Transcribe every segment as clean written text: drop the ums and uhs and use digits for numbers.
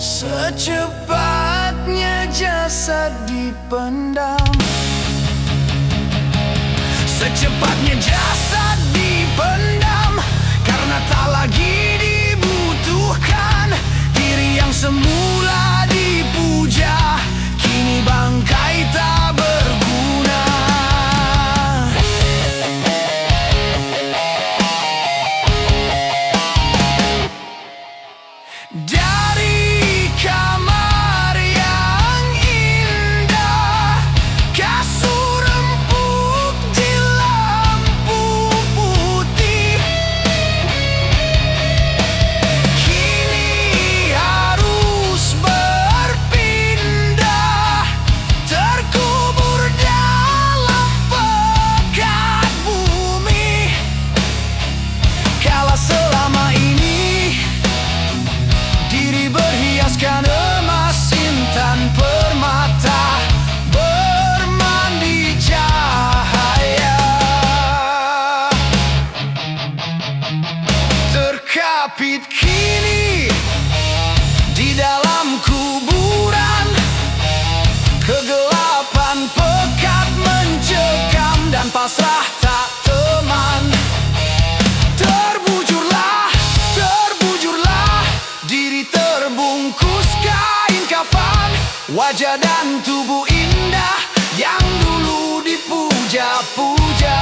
Secepatnya jasad dipendam, secepatnya jasad dipendam, karena tak lagi dibutuhkan. Diri yang semula dipuja, kini bangkai tak berguna. Dari kamar yang indah, kasur empuk di lampu putih, kini harus berpindah, terkubur dalam pekat bumi. Kala selama ini diri berhiaskan emas, intan permata, bermandi cahaya, terkapit kini di dalam kuburan. Kegelapan pekat mencekam dan pasrah tak teman. Terbujurlah, terbujurlah, diri terbungkus kain kafan. Wajah dan tubuh indah yang dulu dipuja-puja,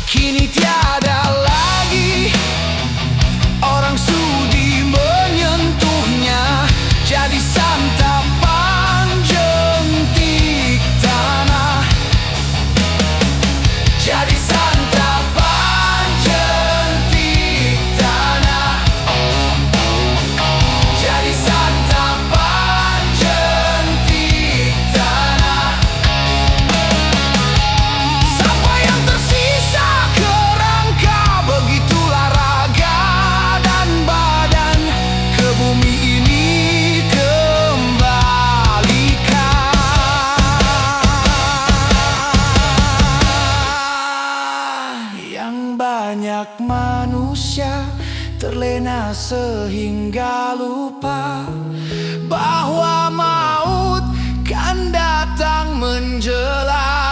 kini tiada lagi orang sudi menyentuhnya. Jadi santapan jentik tanah, jadi santapan jentik tanah, jadi santapan jentik tanah. Sampai yang tersisa kerangka, begitulah raga dan badan ke bumi ini kembalikan. Yang banyak manusia terlena sehingga lupa bahwa maut kan datang menjelang.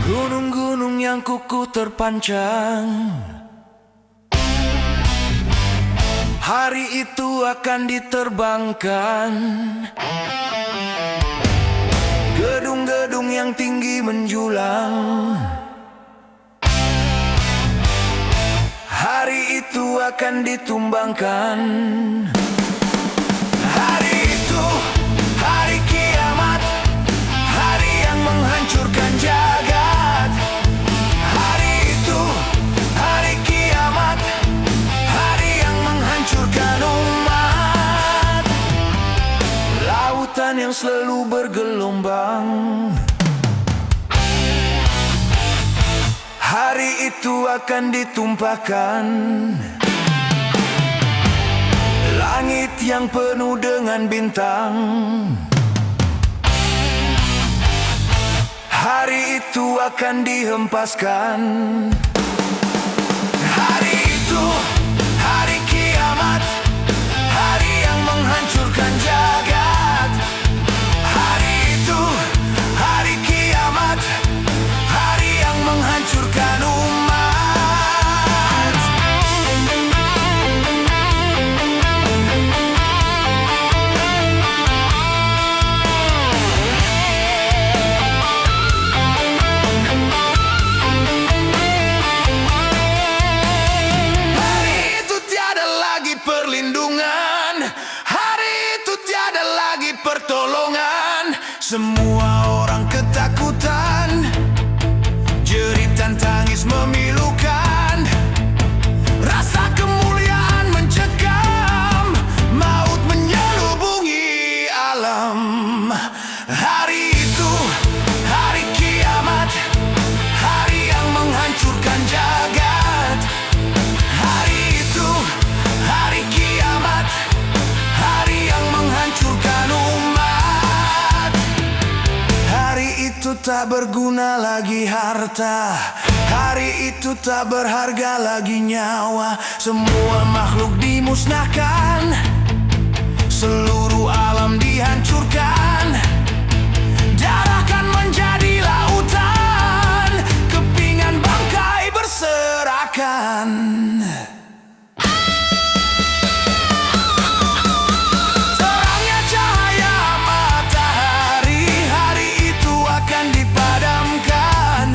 Gunung-gunung yang kukuh terpanjang, hari itu akan diterbangkan. Gedung-gedung yang tinggi menjulang, hari itu akan ditumbangkan. Hari itu, hari kiamat, hari yang menghancurkan jagat. Hari itu, hari kiamat, hari yang menghancurkan umat. Lautan yang selalu bergelombang, hari itu akan ditumpahkan. Langit yang penuh dengan bintang, hari itu akan dihempaskan. Hari itu, hari kiamat, hari yang menghancurkan jagat. Hari itu, hari kiamat, hari yang menghancurkan Semua orang ketakutan, jerit dan tangis memilukan. Rasa kemuliaan mencekam, maut menyelubungi alam. Hari itu, hari kiamat, hari yang menghancurkan jagat. Hari itu, hari kiamat, hari yang menghancurkan umat. Hari itu tak berguna lagi harta, hari itu tak berharga lagi nyawa. Semua makhluk dimusnahkan, seluruh alam dihancurkan. Darah kan menjadi lautan, kepingan bangkai berserakan. Terangnya cahaya matahari, hari itu akan dipadamkan.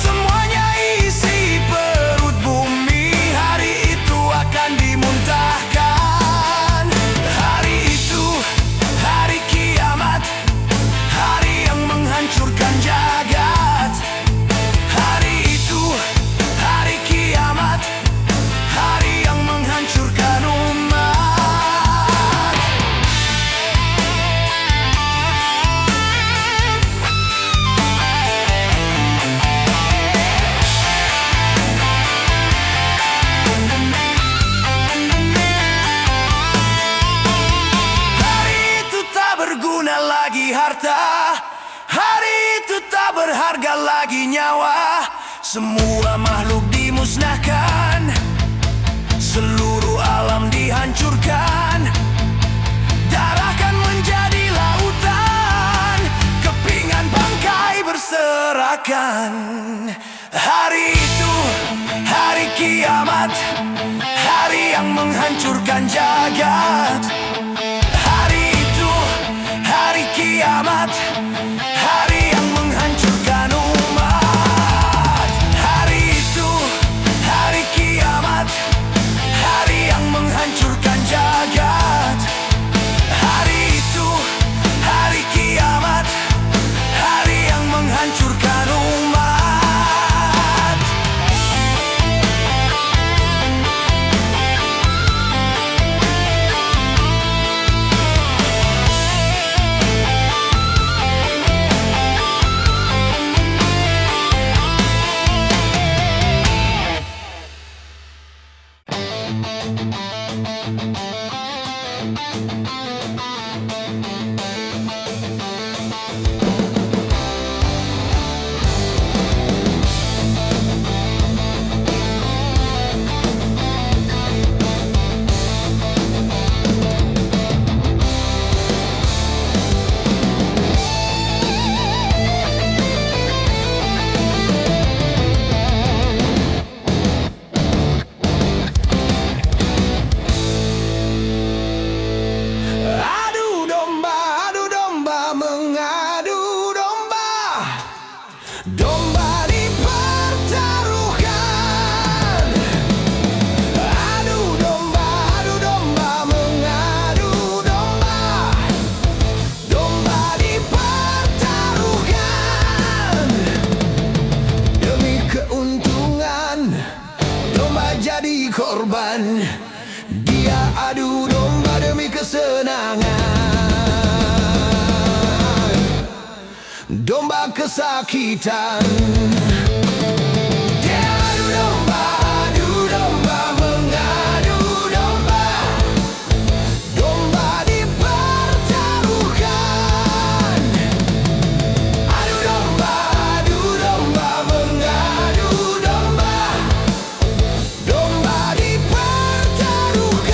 Semuanya isi perut bumi, hari itu akan dimuntahkan. Hari itu, hari kiamat, hari yang menghancurkan jagat. Hari itu, hari kiamat, hari yang menghancurkan umat. Hari itu tak berguna lagi harta, hari itu tak berharga lagi nyawa. Semua makhluk dimusnahkan, seluruh alam dihancurkan. Darah kan menjadi lautan, kepingan bangkai berserakan. Hari itu, hari kiamat, hari yang menghancurkan jagat. Hari itu, hari kiamat, hari yang menghancurkan umat. Hari itu, hari kiamat, hari yang menghancurkan jagat. Hari itu, hari kiamat, hari yang menghancurkan umat. Adu domba, mengadu domba. Domba dipertaruhkan. Adu domba, mengadu domba. Domba dipertaruhkan. Demi keuntungan, domba jadi korban. Dia adu domba demi kesenangan. Domba kesakitan. Dia adu domba, mengadu domba. Domba dipertaruhkan. Adu domba, mengadu domba. Domba dipertaruhkan.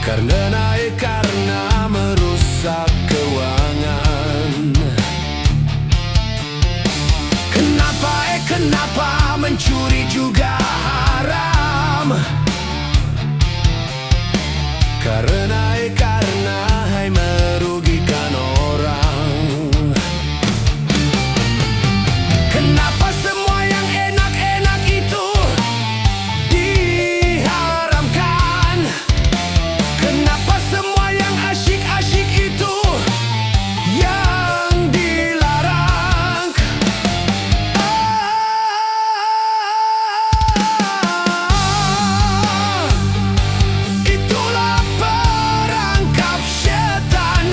Karena naik karena merusak keuangan. Kenapa mencuri juga haram? Karena hai merugikan orang. Kenapa semua yang enak-enak itu diharamkan? Kenapa semua yang asyik-asyik itu yang dilarang? Itulah perangkap setan,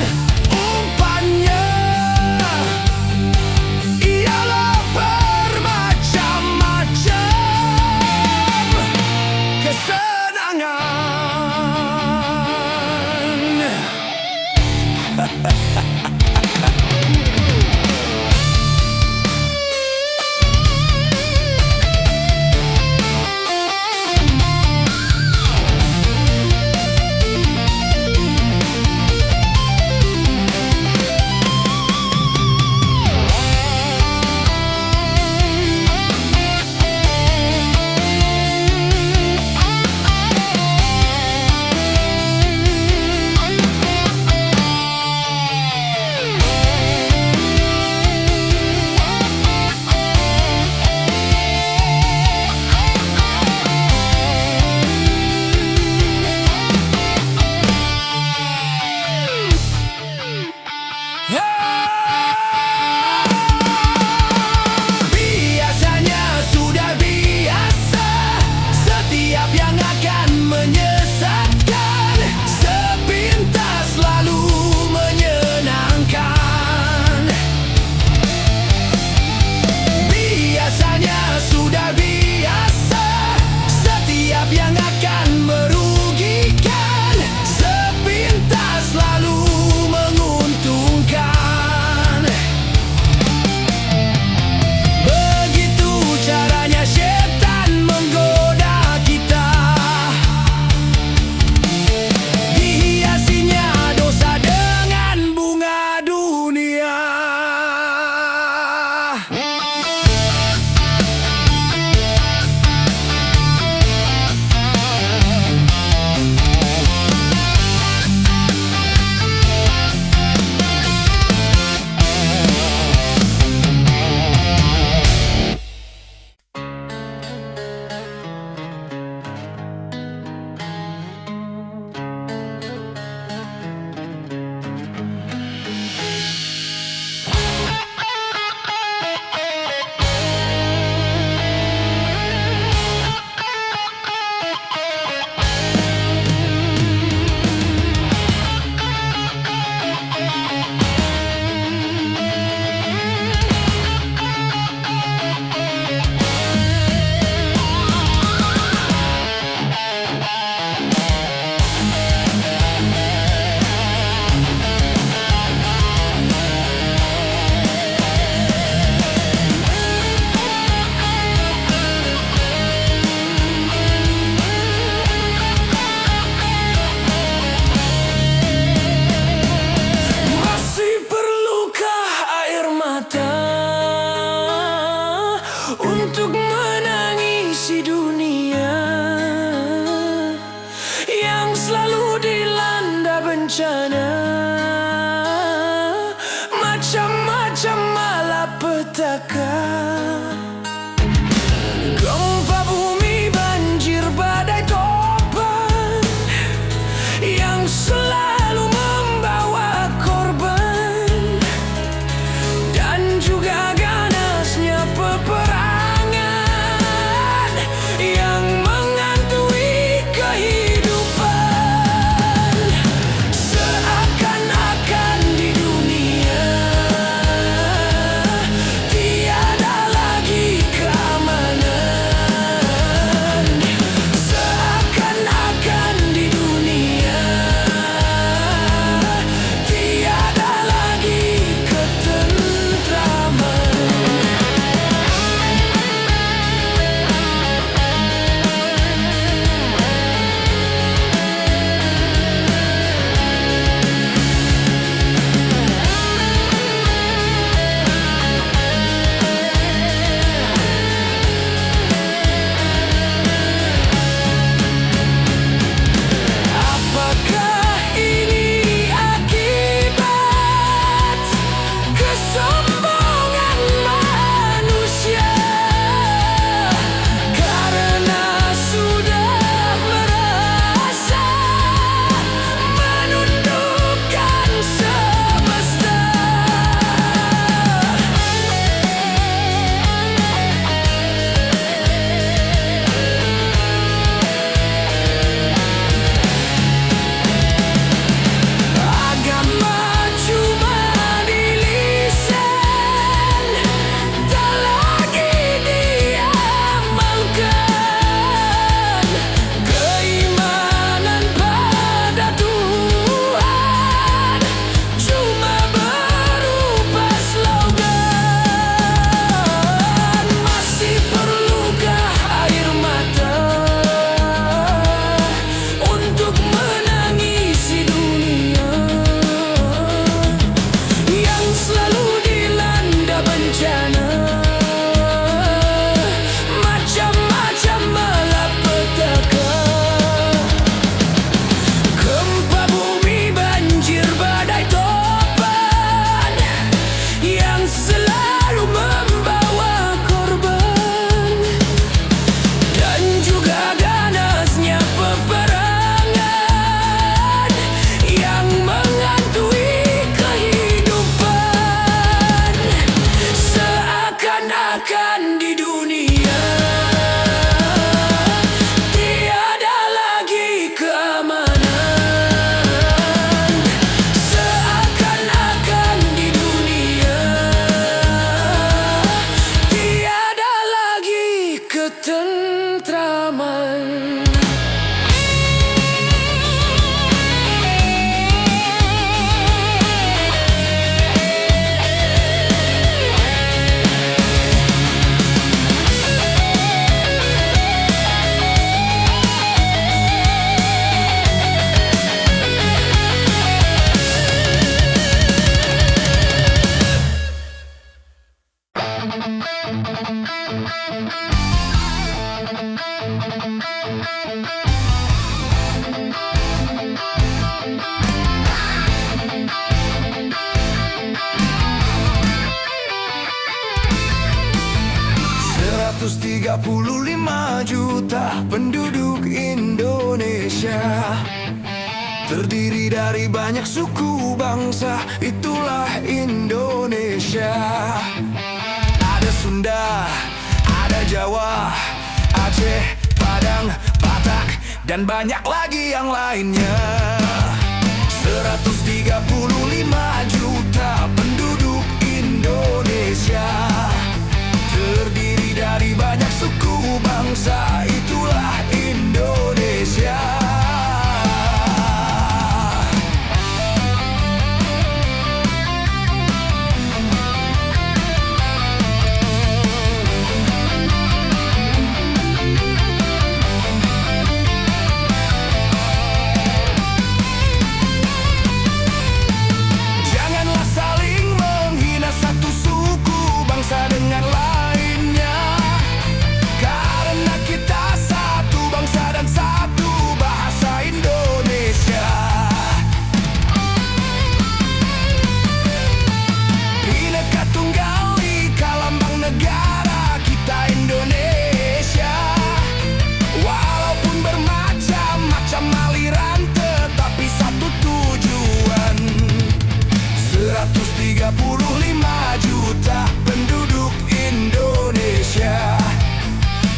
umpannya ialah bermacam-macam kesenangan. Biasanya sudah biasa, setiap yang akan menyesatkan sepintas lalu menyenangkan. Biasanya sudah biasa, setiap yang akan merugikan sepintas lalu menguntungkan. Begitu caranya setan menggoda kita, dihiasinya dosa dengan bunga dunia. Masih perlukah air mata untuk menangisi dunia yang selalu dilanda bencana, macam-macam malapetaka, gempa bumi, banjir, badai, topan yang selalu membawa korban, dan juga ganasnya peperangan yang menghantui kehidupan. Seakan Terdiri dari banyak suku bangsa, itulah Indonesia. Ada Sunda, ada Jawa, Aceh, Padang, Batak, dan banyak lagi yang lainnya. 135 juta penduduk Indonesia. Terdiri dari banyak suku bangsa, itulah Indonesia.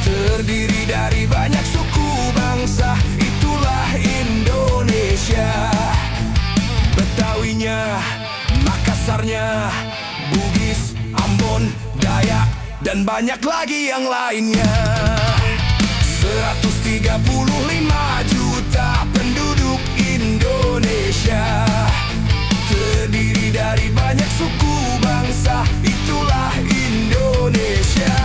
Terdiri dari banyak suku bangsa, itulah Indonesia. Betawinya, Makassarnya, Bugis, Ambon, Dayak, dan banyak lagi yang lainnya. 135 juta penduduk Indonesia. Terdiri dari banyak suku bangsa, itulah Indonesia.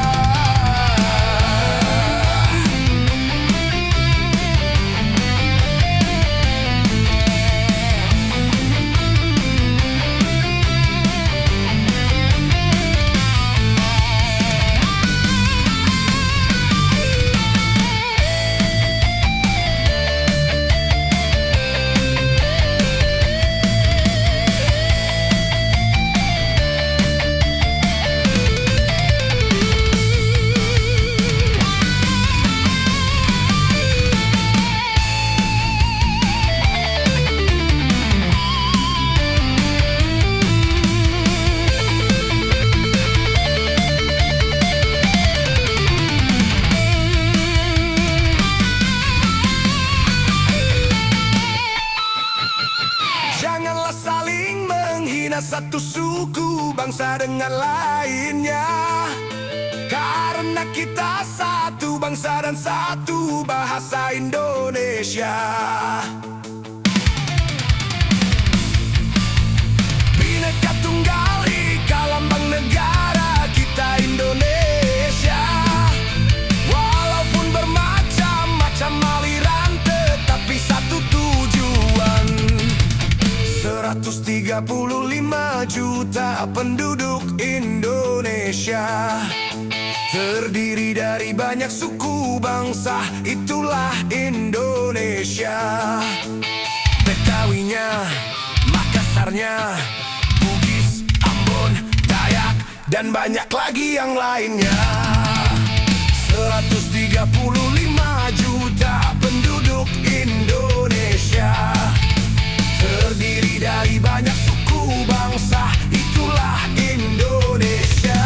Janganlah saling menghina satu suku bangsa dengan lainnya, karena kita satu bangsa dan satu bahasa Indonesia. Bhinneka Tunggal Ika, lambang negara kita Indonesia. Walaupun bermacam-macam aliran, tetapi satu tujuan. 135 juta penduduk Indonesia. Terdiri dari banyak suku bangsa, itulah Indonesia. Betawinya, Makassarnya, Bugis, Ambon, Dayak, dan banyak lagi yang lainnya. 135 juta penduduk Indonesia. Terdiri dari banyak suku bangsa, itulah Indonesia.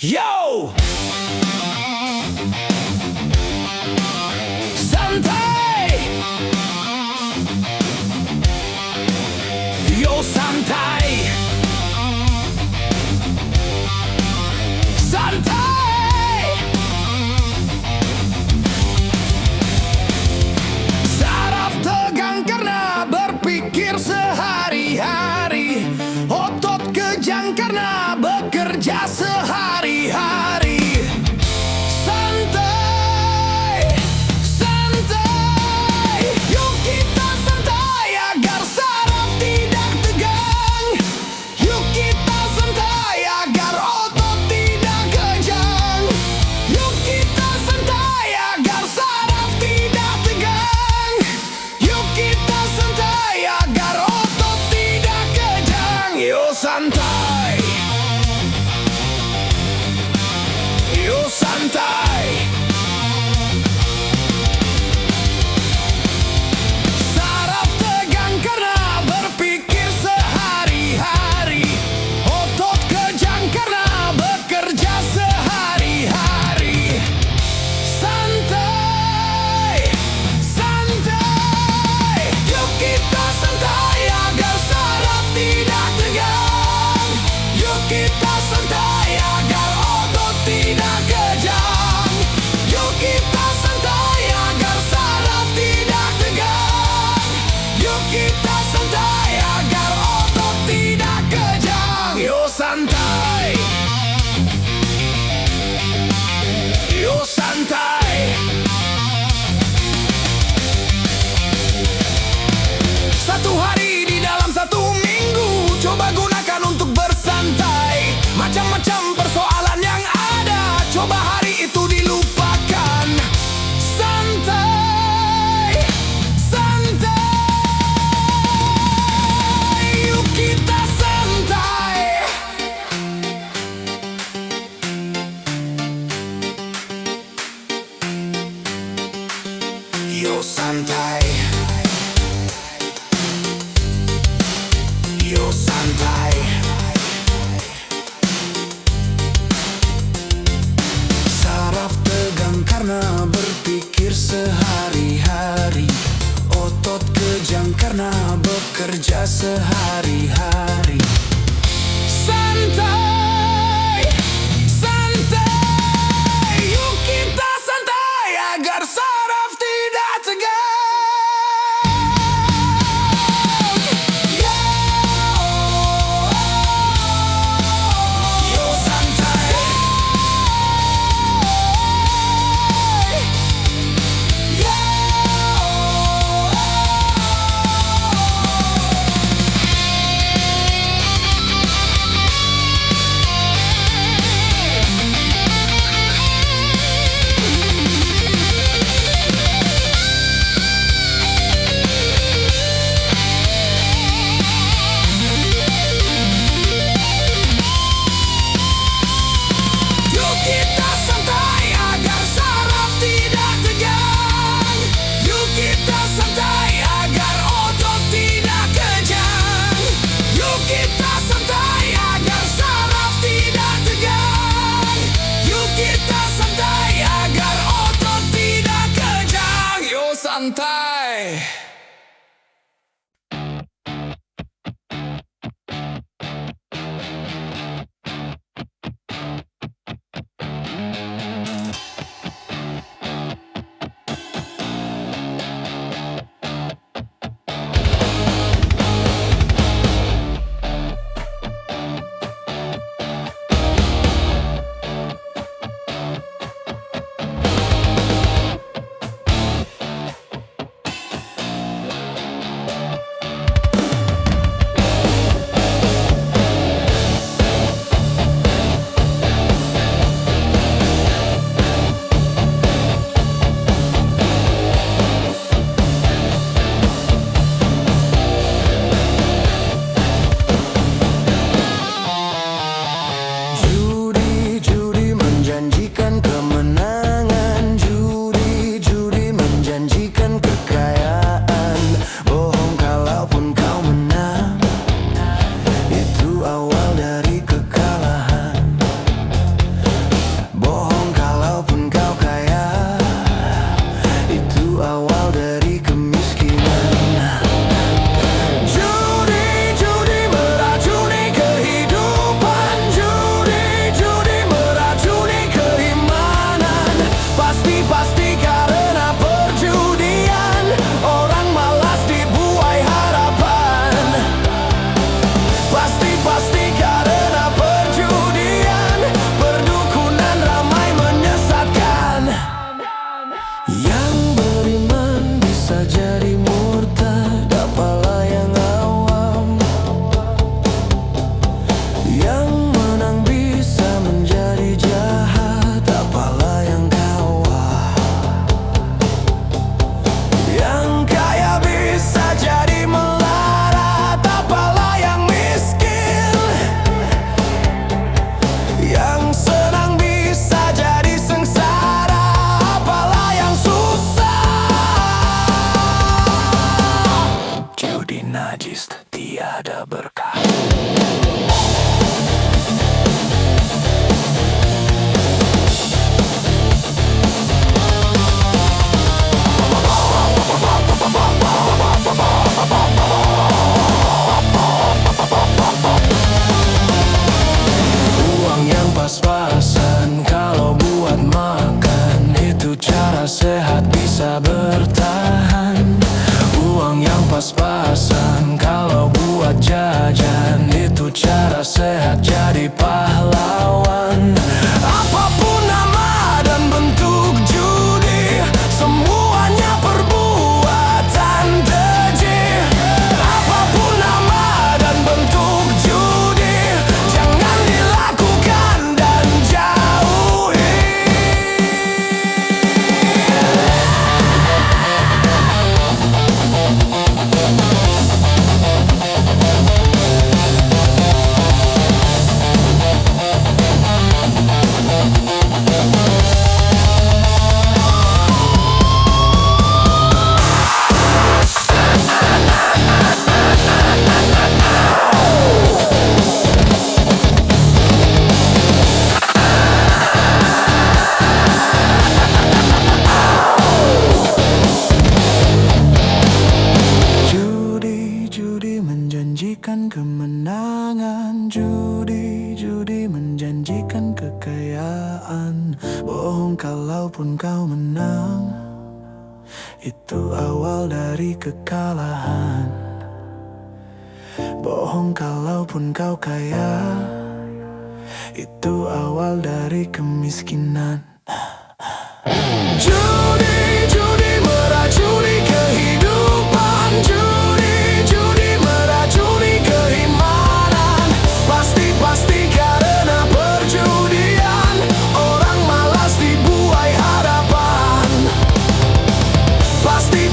Yo! Santai! Yo santai! Santai! Saraf tegang karena berpikir sehari-hari. Otot kejang karena bekerja sehari-hari. santai, yo santai. Saraf tegang karena berpikir sehari-hari, otot kejang karena bekerja sehari-hari. Santai, santai, yuk kita santai agar saraf tidak tegang. Yuk kita santai agar otot tidak kejang. Yuk kita santai agar saraf tidak tegang. Yuk kita santai agar otot tidak kejang. Yo santai, yo santai. Satu hari di dalam satu minggu, coba gunakan untuk bersantai. Macam-macam persoalan yang ada, coba hari itu dilupakan. Santai, santai, yuk kita santai. Yo santai, yo santai. Saraf tegang karena berpikir sehari-hari, otot kejang karena bekerja sehari-hari. Santai, santai, yuk kita santai agar saraf tidak tegang. Yo, yo santai, yo. najis, tiada berkah. Uang yang pas-pasan kalau buat makan, itu cara sehat bisa bertahan. Uang yang pas-pasan kalau buat jajan, itu cara sehat jadi pahlawan. Apapun nama dan bentuk judi, semuanya perbuatan keji. Apapun nama dan bentuk judi, jangan dilakukan dan jauhi. Judi menjanjikan kemenangan, judi menjanjikan kekayaan. Bohong kalaupun kau menang, itu awal dari kekalahan. Bohong kalaupun kau kaya, itu awal dari kemiskinan. Judi meracuni kehidupan, judi meracuni keimanan. Pasti karena perjudian, orang malas dibuai harapan.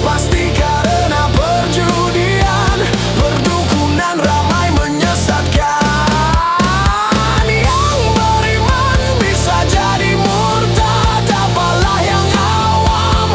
Pasti karena perjudian, perdukunan ramai menyesatkan. Yang beriman bisa jadi murtad, apalah yang awam.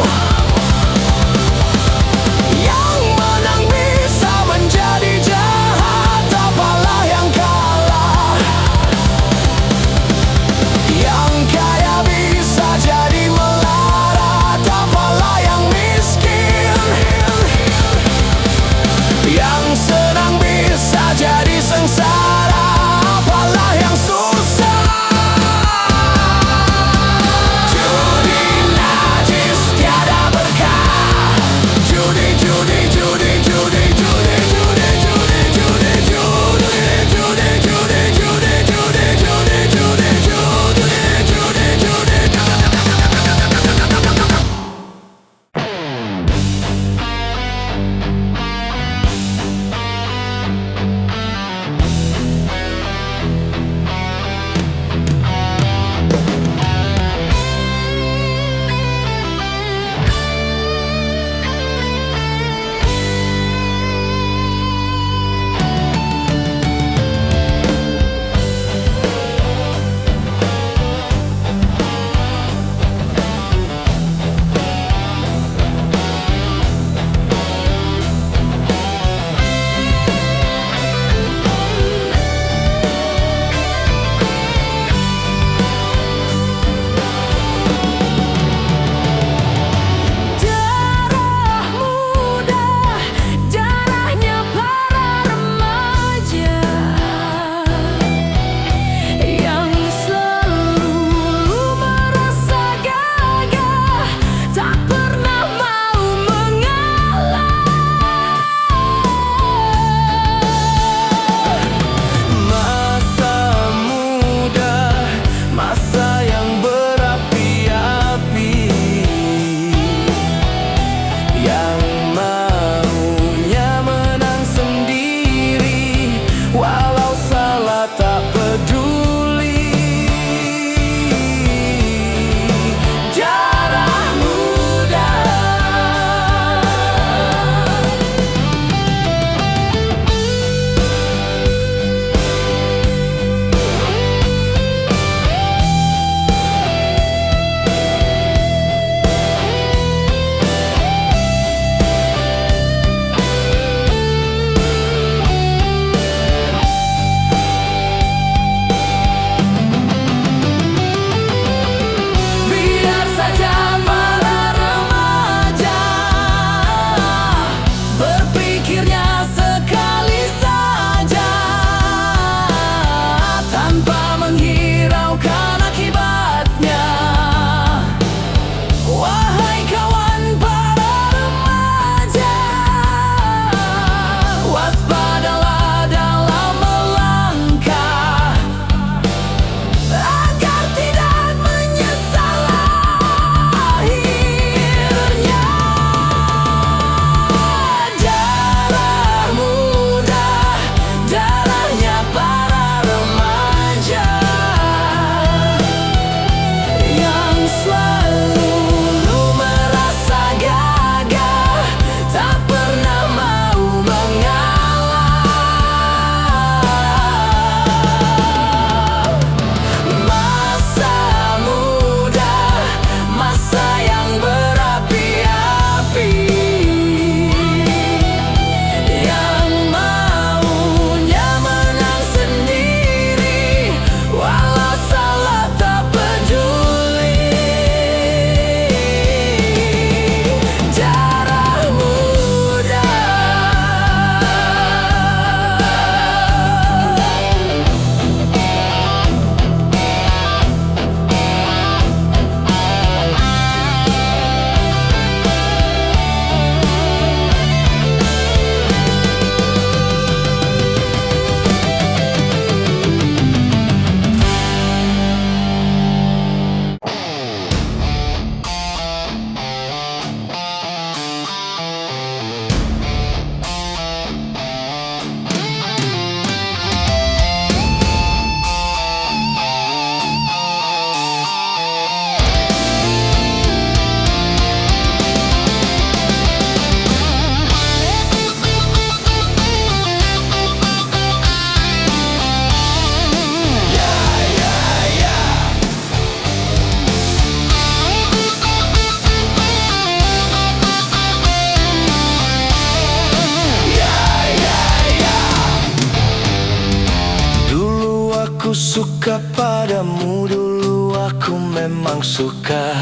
suka padamu, dulu aku memang suka.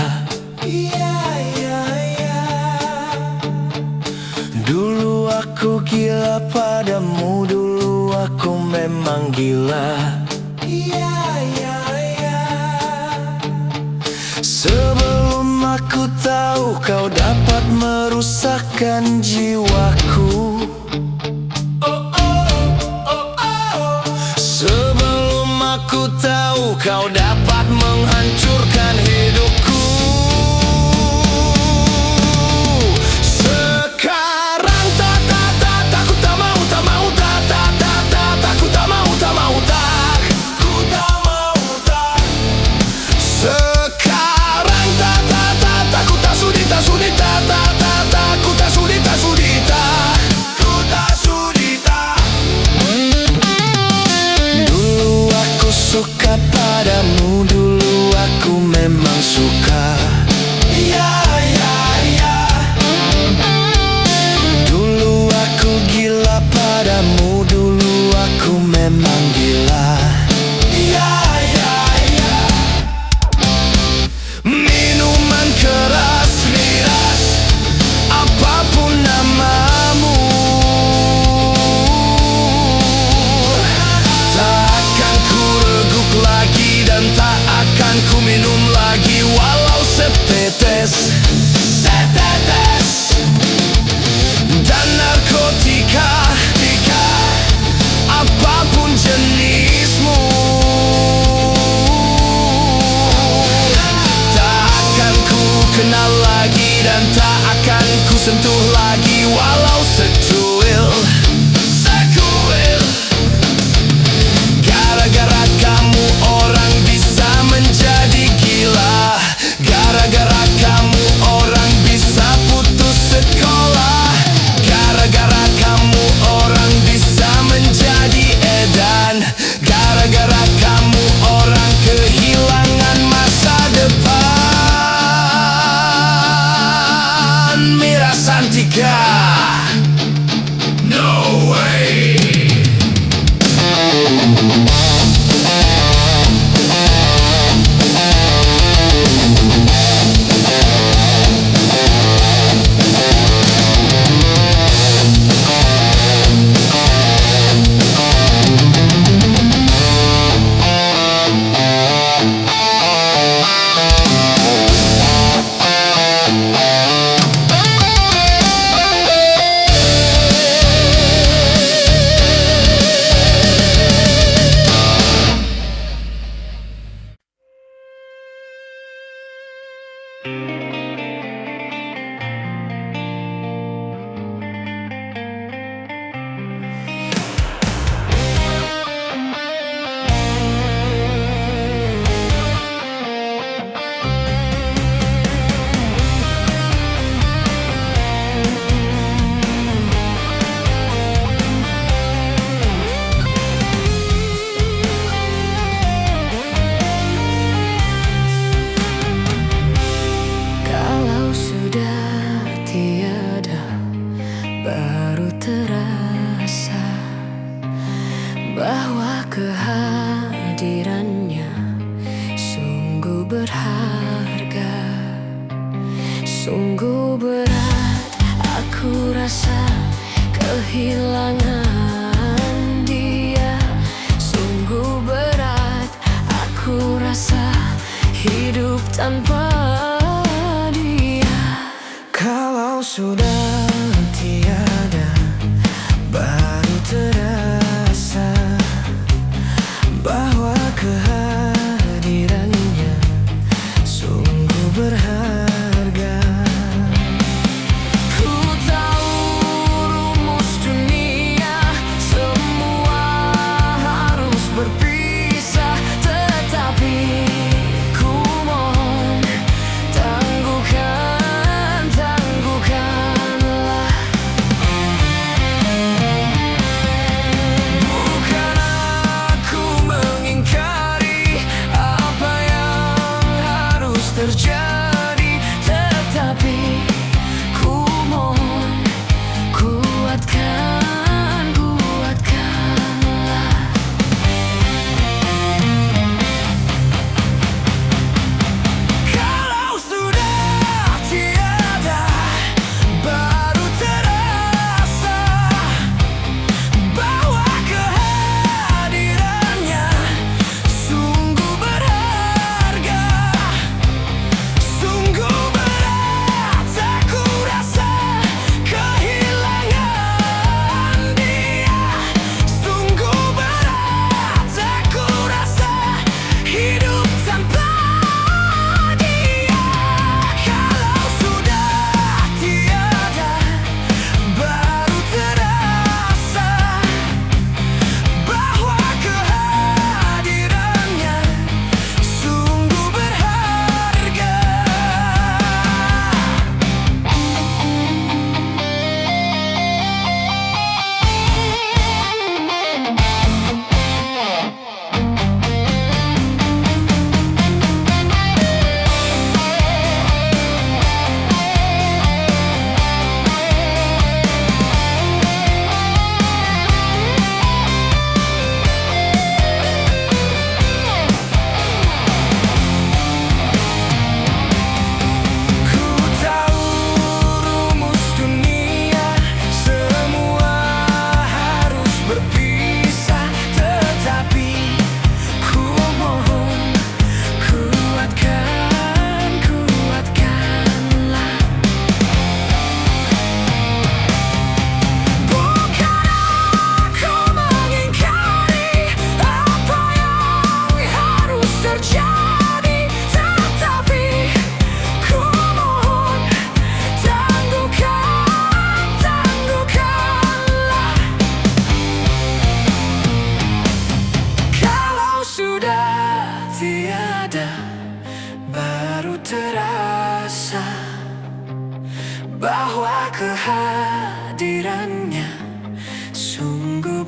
Dulu aku gila padamu, dulu aku memang gila. Sebelum aku tahu kau dapat merusakkan jiwaku. Sebelum aku tahu kau dapat menghancurkan hidupku. Sekarang aku tak mau, tak mau, aku tak mau, tak mau, aku tak mau, tak. Sekarang aku tak sudi, tak sudi, aku tak sudi, tak sudi, aku tak sudi, tak. Dulu aku suka padamu, dulu aku memang suka. Dulu aku gila padamu, dulu aku memang gila. Minuman keras, miras, apapun namamu, tak akan ku reguk lagi dan tak akan ku minum lagi, walau setetes, setetes. Dan narkotika, apapun jenismu, tak akan ku kenal lagi dan tak akan ku sentuh lagi, walau secuil, sekuil. Gara-gara kamu orang bisa menjadi gila. Gara-gara kamu orang bisa putus sekolah. Gara-gara kamu orang bisa menjadi edan. Gara-gara kamu orang kehilangan masa depan. Mira Santika, no way. Baru terasa bahwa kehadirannya sungguh berharga. Sungguh berat aku rasa kehilangan dia. Sungguh berat aku rasa hidup tanpa dia. Kalau sudah tiada, baru terasa bahwa kehadirannya sungguh berharga. Ku tahu rumus dunia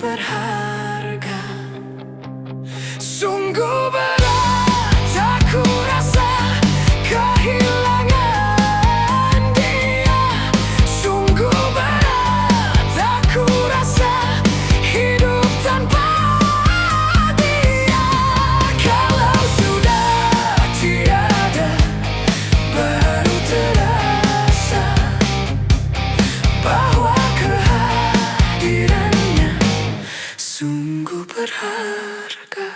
berharga. Sungguh berat aku rasa kehilangan dia. Sungguh berat aku rasa hidup tanpa dia. Kalau sudah tiada, baru terasa bahwa kehadirannya sungguh berharga.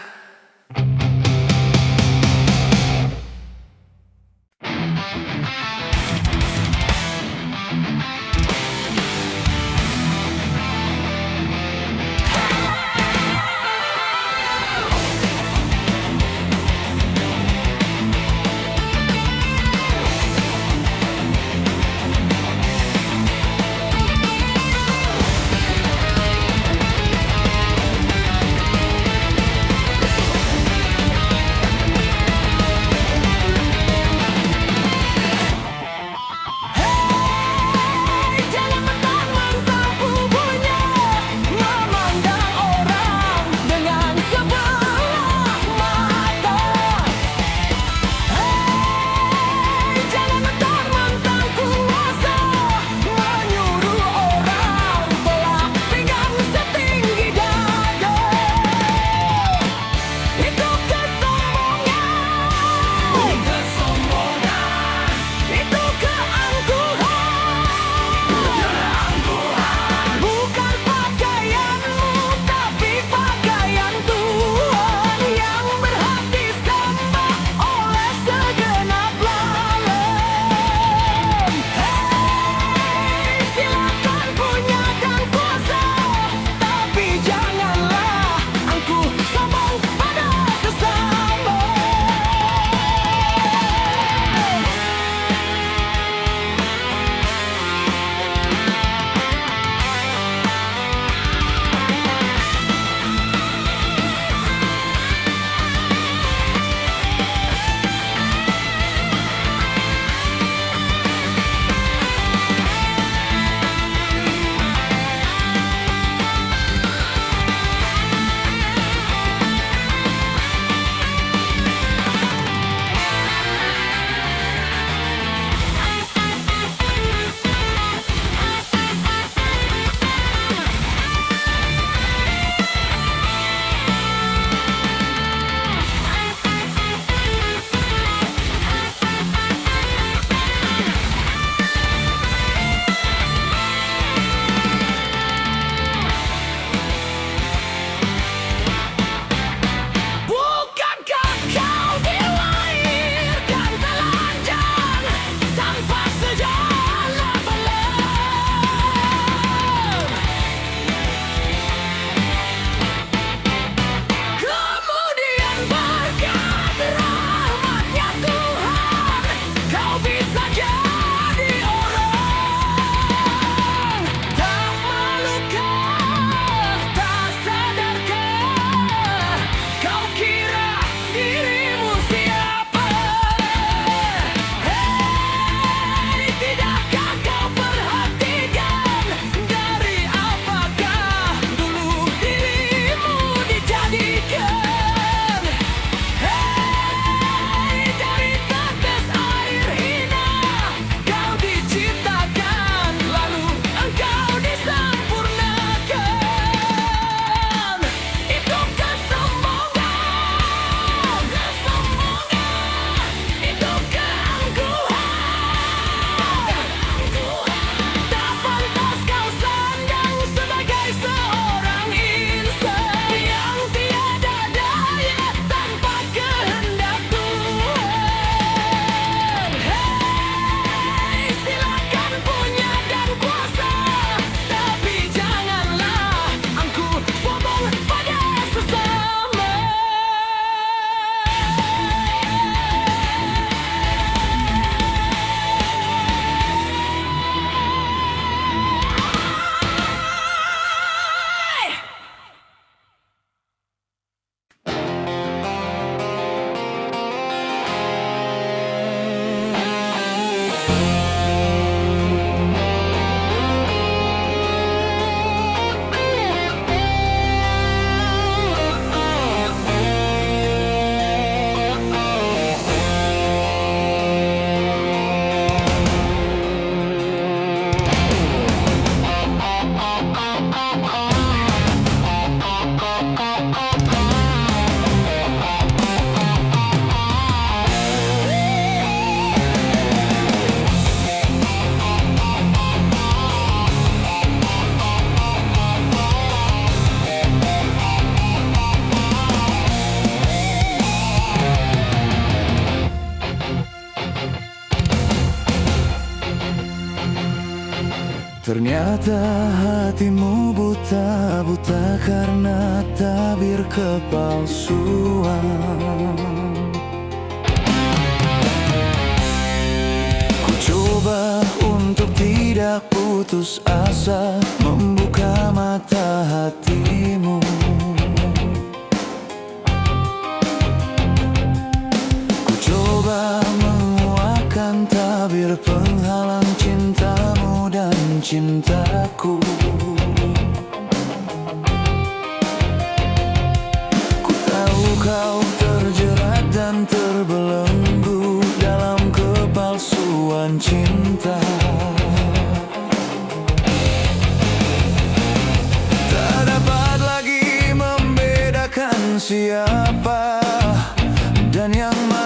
Ternyata hatimu buta-buta karena tabir kepalsuan. Ku coba untuk tidak putus asa, membuka mata hatimu. Ku coba menguatkan tabir penghalang cintamu dan cintaku. Ku tahu kau terjerat dan terbelenggu dalam kepalsuan cinta. Tak dapat lagi membedakan siapa dan yang mana.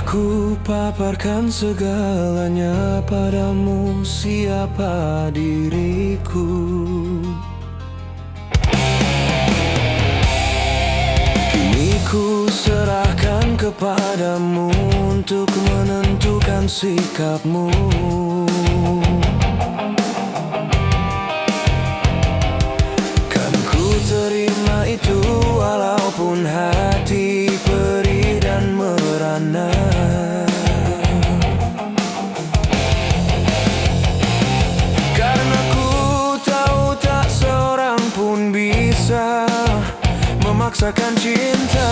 Ku paparkan segalanya padamu, siapa diriku. Kini ku serahkan kepadamu untuk menentukan sikapmu. Kan ku terima itu walaupun hati perih dan merana. Karena ku tahu tak seorang pun bisa memaksakan cinta.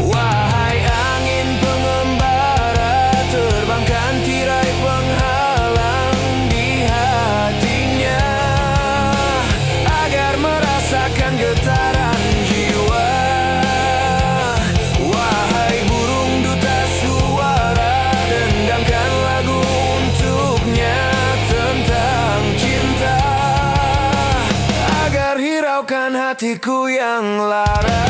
Wahai angin pengembara, terbangkan tirai penghalang di hatinya agar merasakan getaran jiwa. Wahai burung duta suara, dendangkan lagu untuknya tentang cinta agar hiraukan hatiku yang lara.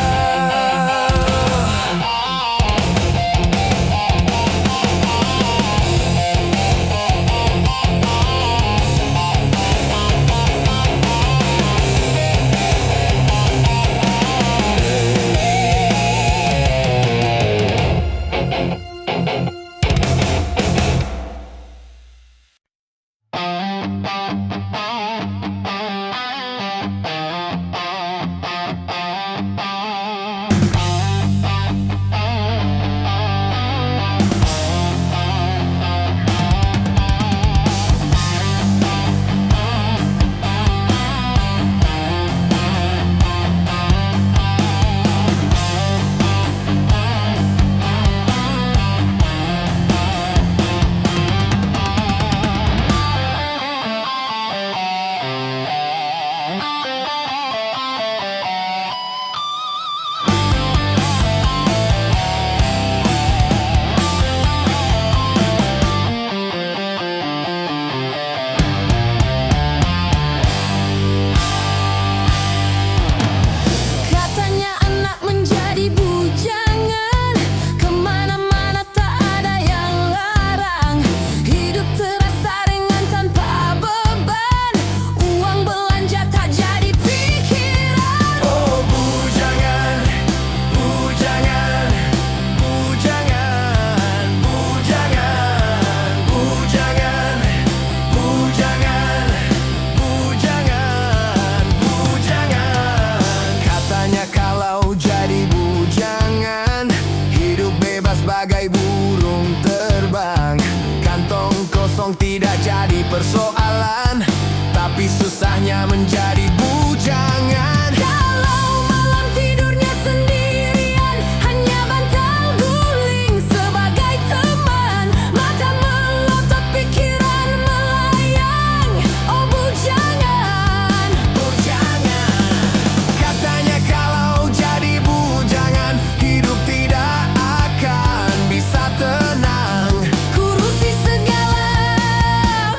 jadi persoalan, tapi susahnya menjadi bujangan. Kalau malam tidurnya sendirian, hanya bantal guling sebagai teman. Mata melotot, pikiran melayang. Oh bujangan, Bujangan. Katanya kalau jadi bujangan, hidup tidak akan bisa tenang. kurusi segala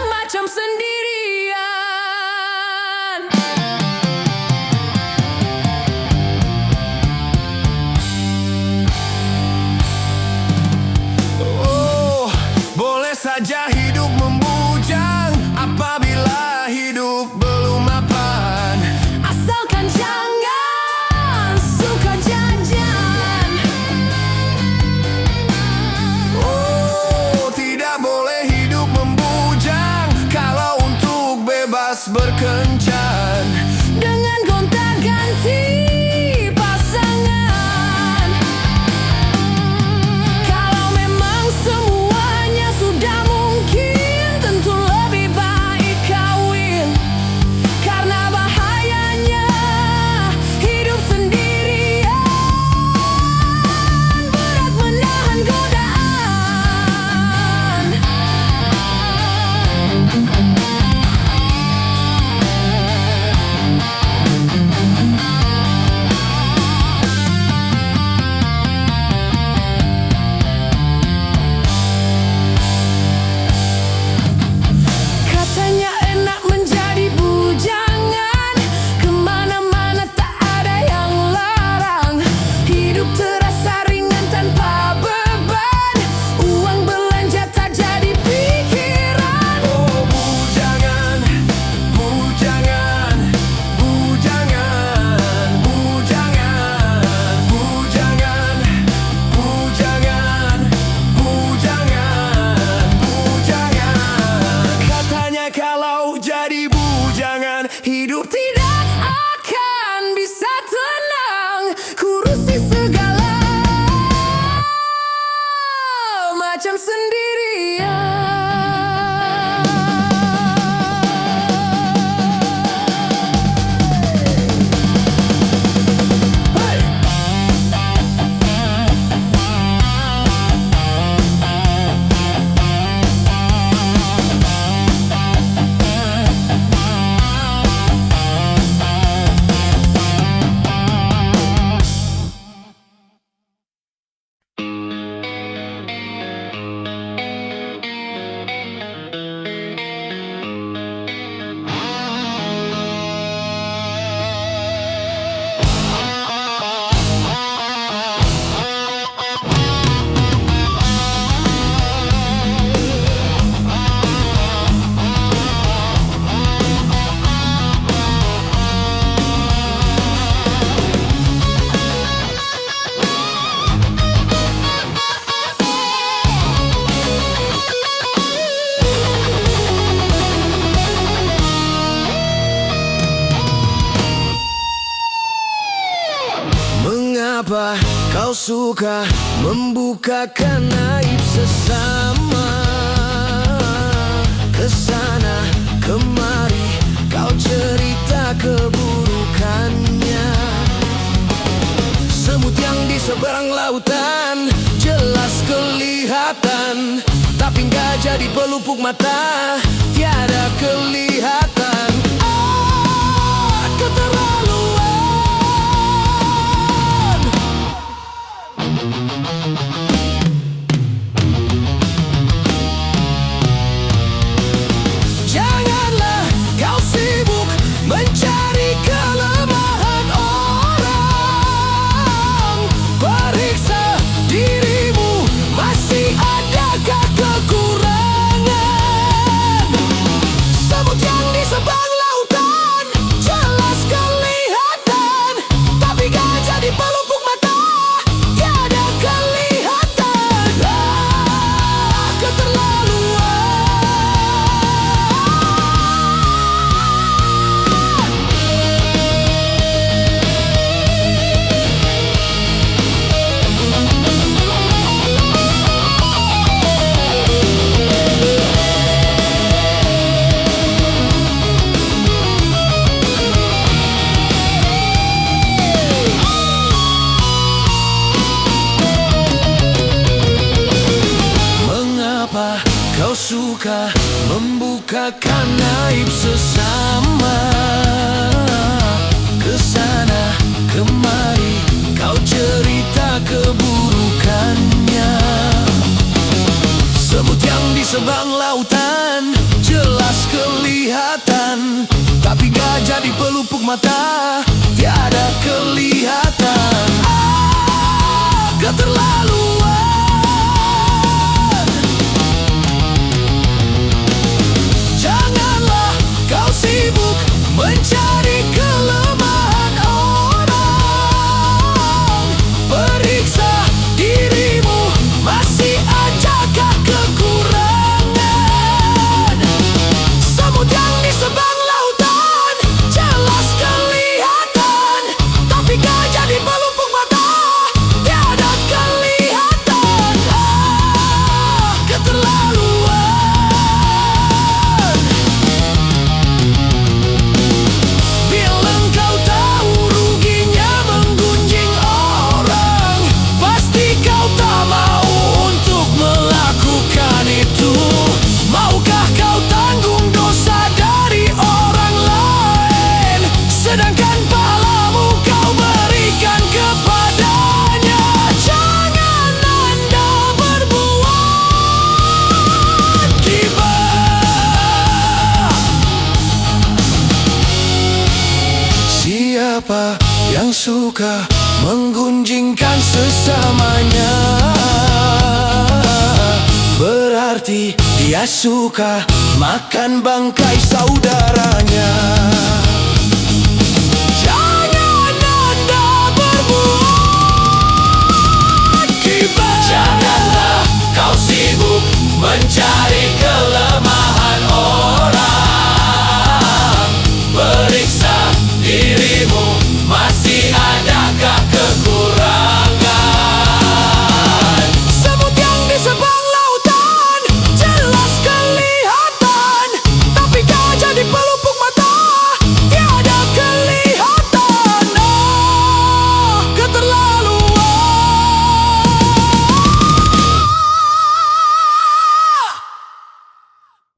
macam sendirian. Oh, boleh saja hidup membujang apabila hidup belum mapan. Asalkan jangan suka jajan. Oh, tidak boleh hidup membujang kalau untuk bebas berkencan. Dengan gonta-ganti pasangan. Kalau memang semuanya sudah mungkin, tentu lebih baik kawin. Karena bahayanya hidup sendirian, berat menahan godaan. Katanya enak menjadi bujangan, kemana-mana tak ada yang larang. Hidup terasa ringan tanpa beban, uang belanja tak jadi pikiran. Oh, bujangan, bujangan, bujangan, bujangan, bujangan, bujangan, bujangan, bujangan. Katanya kalau jadi bujangan, hidup Tidak akan bisa tenang, kurusi segala macam sendirian. Mengapa kau suka membukakan aib sesama? Kesana kemari kau cerita keburukannya. Semut yang di seberang lautan jelas kelihatan, tapi nggak jadi pelupuk mata, tiada kelihatan. Ah, keterlaluan. Janganlah kau sibuk mencari kelemahan orang. Periksa dirimu, masih adakah kekurangan? akan aib sesama. Kesana kemari kau cerita keburukannya. Semut yang di seberang lautan jelas kelihatan, tapi gajah di pelupuk mata tiada kelihatan. Keterlaluan. Janganlah kau sibuk mencari kelemahan orang. Periksa dirimu, masih ajakah kekurangan? Semut yang di seberang lautan jelas kelihatan, tapi gajah di pelupuk mata tiada kelihatan. Keterlaluan. Bila engkau tahu ruginya menggunjing orang, pasti kau tak mau untuk melakukan itu. Maukah kau tanggung dosa dari orang lain, sedangkan pahalamu kau berikan kepadanya? Jangan Anda berbuat gibah. Siapa yang suka menggunjingkan sesamanya, berarti dia suka makan bangkai saudaranya. Jangan Anda berbuat gibah. Janganlah kau sibuk mencari kelemahan